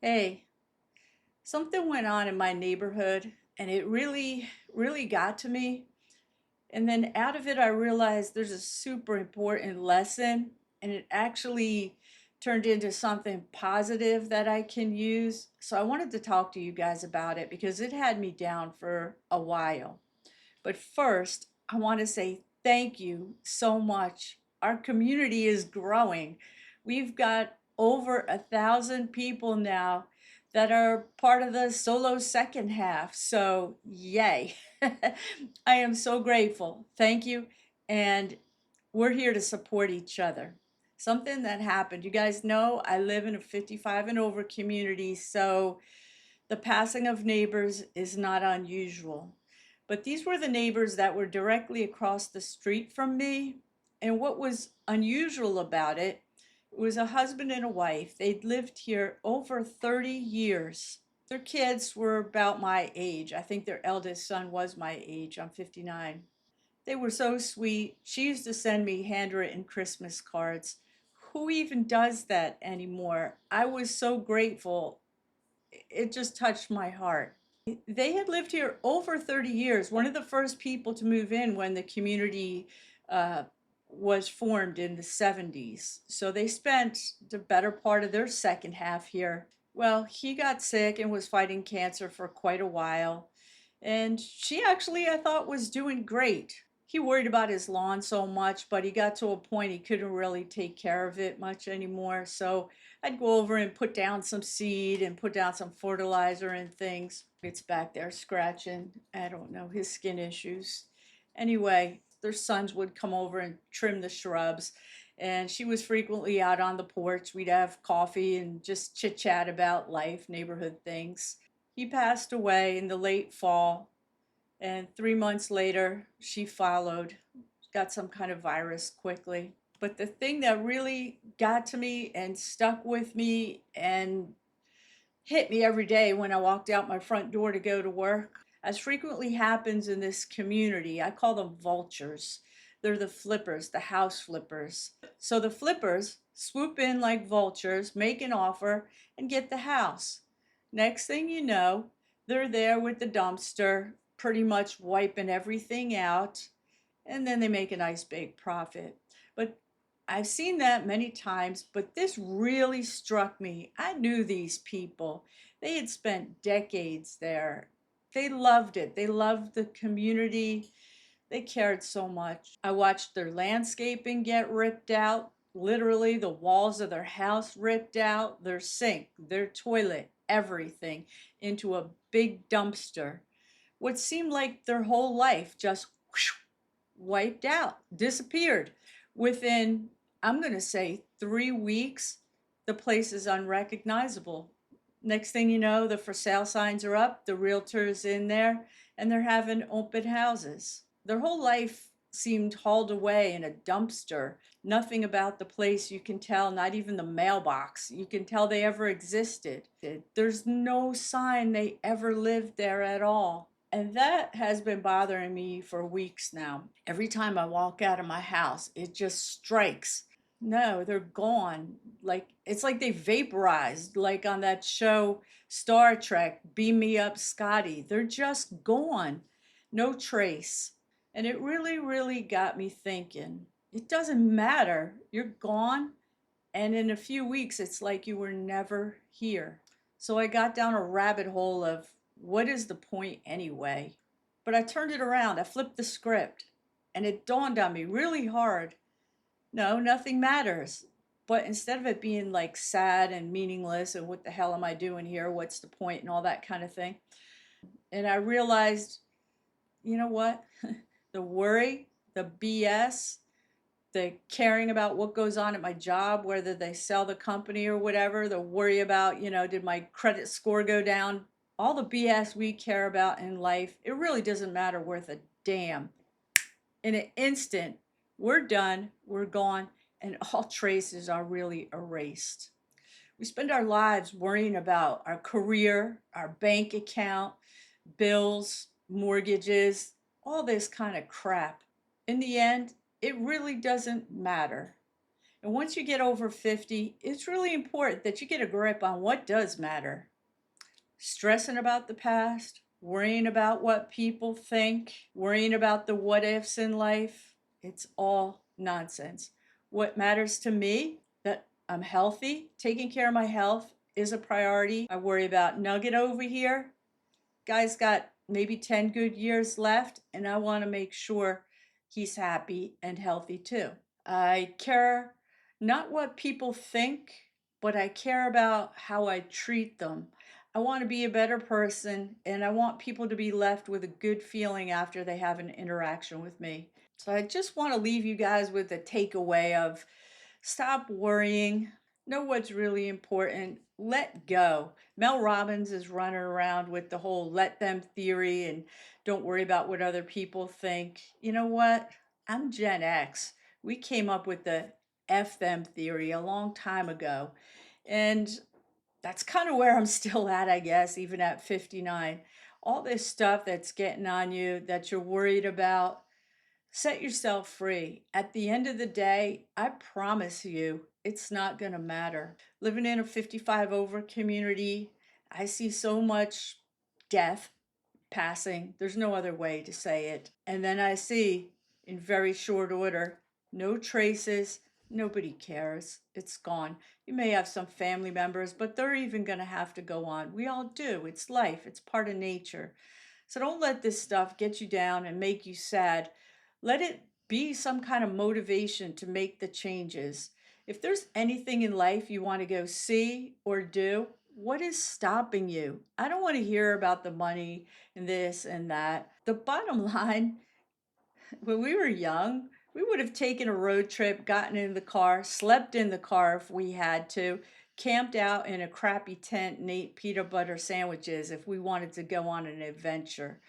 Hey, something went on in my neighborhood and it really got to me. And then out of it, I realized there's a super important lesson, and it actually turned into something positive that I can use. So I wanted to talk to you guys about it because it had me down for a while. But first, I want to say thank you so much. Our community is growing. We've got over 1,000 people now that are part of the solo second half. So, yay. I am so grateful. Thank you. And we're here to support each other. Something that happened. You guys know I live in a 55 and over community, so the passing of neighbors is not unusual. But these were the neighbors that were directly across the street from me. And what was unusual about it was a husband and a wife. They'd lived here over 30 years. Their kids were about my age. I think their eldest son was my age. I'm 59. They were so sweet. She used to send me handwritten Christmas cards. Who even does that anymore? I was so grateful. It just touched my heart. They had lived here over 30 years, one of the first people to move in when the community uh, was formed in the 70s. So they spent the better part of their second half here. Well, he got sick and was fighting cancer for quite a while. And she actually, I thought, was doing great. He worried about his lawn so much, but he got to a point he couldn't really take care of it much anymore. So I'd go over and put down some seed and put down some fertilizer and things. It's back there scratching. I don't know, his skin issues. Anyway, their sons would come over and trim the shrubs. And she was frequently out on the porch. We'd have coffee and just chit chat about life, neighborhood things. He passed away in the late fall, and 3 months later, she followed, got some kind of virus quickly. But the thing that really got to me and stuck with me and hit me every day when I walked out my front door to go to work, as frequently happens in this community, I call them vultures. They're the flippers, the house flippers. So the flippers swoop in like vultures, make an offer, and get the house. Next thing you know, they're there with the dumpster, pretty much wiping everything out, and then they make a nice big profit. But I've seen that many times, but this really struck me. I knew these people. They had spent decades there. They loved it. They loved the community. They cared so much. I watched their landscaping get ripped out, literally the walls of their house ripped out, their sink, their toilet, everything into a big dumpster. What seemed like their whole life just wiped out, disappeared. Within, I'm going to say, 3 weeks, the place is unrecognizable. Next thing you know, the for sale signs are up, the realtor's in there, and they're having open houses. Their whole life seemed hauled away in a dumpster. Nothing about the place you can tell, not even the mailbox. You can tell they ever existed. There's no sign they ever lived there at all. And that has been bothering me for weeks now. Every time I walk out of my house, it just strikes. No, they're gone. Like it's like they vaporized, like on that show Star Trek, Beam Me Up, Scotty. They're just gone. No trace. And it really got me thinking. It doesn't matter. You're gone, and in a few weeks it's like you were never here. So I got down a rabbit hole of what is the point anyway? But I turned it around, I flipped the script, and it dawned on me really hard. No, nothing matters. But instead of it being like sad and meaningless and what the hell am I doing here? What's the point and all that kind of thing. And I realized, you know what? The worry, the BS, the caring about what goes on at my job, whether they sell the company or whatever, the worry about, did my credit score go down? All the BS we care about in life, it really doesn't matter worth a damn. In an instant, we're done, we're gone, and all traces are really erased. We spend our lives worrying about our career, our bank account, bills, mortgages, all this kind of crap. In the end, it really doesn't matter. And once you get over 50, it's really important that you get a grip on what does matter. Stressing about the past, worrying about what people think, worrying about the what ifs in life, it's all nonsense. What matters to me, that I'm healthy, taking care of my health is a priority. I worry about Nugget over here. Guy's got maybe 10 good years left, and I want to make sure he's happy and healthy too. I care not what people think, but I care about how I treat them. I want to be a better person, and I want people to be left with a good feeling after they have an interaction with me. So I just want to leave you guys with a takeaway of stop worrying, know what's really important, let go. Mel Robbins is running around with the whole let them theory and don't worry about what other people think. You know what? I'm Gen X. We came up with the F them theory a long time ago. And that's kind of where I'm still at, I guess, even at 59. All this stuff that's getting on you that you're worried about, set yourself free. At the end of the day, I promise you, it's not going to matter. Living in a 55 over community, I see so much death passing. There's no other way to say it. And then I see in very short order, no traces. Nobody cares. It's gone. You may have some family members, but they're even going to have to go on. We all do. It's life, it's part of nature. So don't let this stuff get you down and make you sad. Let it be some kind of motivation to make the changes. If there's anything in life you want to go see or do, what is stopping you? I don't want to hear about the money and this and that. The bottom line, when we were young, we would have taken a road trip, gotten in the car, slept in the car if we had to, camped out in a crappy tent and ate peanut butter sandwiches if we wanted to go on an adventure.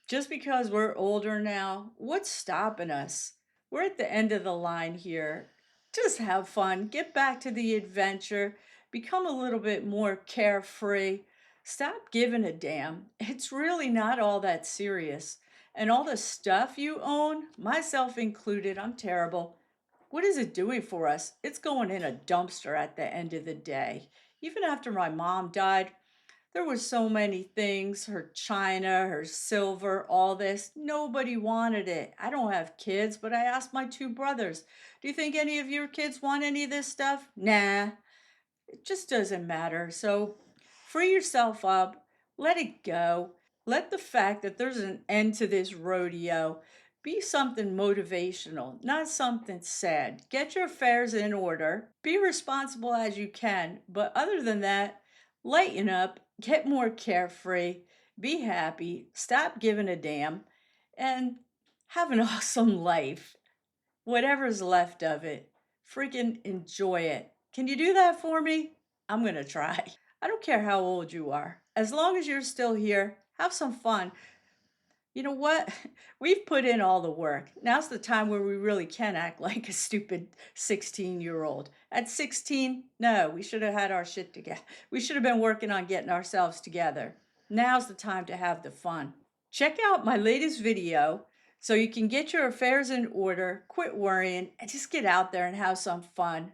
Just because we're older now, what's stopping us? We're at the end of the line here. Just have fun, get back to the adventure, become a little bit more carefree. Stop giving a damn. It's really not all that serious. And all the stuff you own, myself included, I'm terrible. What is it doing for us? It's going in a dumpster at the end of the day. Even after my mom died, there were so many things, her china, her silver, all this. Nobody wanted it. I don't have kids, but I asked my two brothers, do you think any of your kids want any of this stuff? Nah, it just doesn't matter. So free yourself up, let it go. Let the fact that there's an end to this rodeo be something motivational, not something sad. Get your affairs in order, be responsible as you can, but other than that, lighten up, get more carefree, be happy, stop giving a damn, and have an awesome life. Whatever's left of it, freaking enjoy it. Can you do that for me? I'm gonna try. I don't care how old you are. As long as you're still here, have some fun. You know what? We've put in all the work. Now's the time where we really can act like a stupid 16-year-old. At 16, no, we should have had our shit together. We should have been working on getting ourselves together. Now's the time to have the fun. Check out my latest video so you can get your affairs in order, quit worrying, and just get out there and have some fun.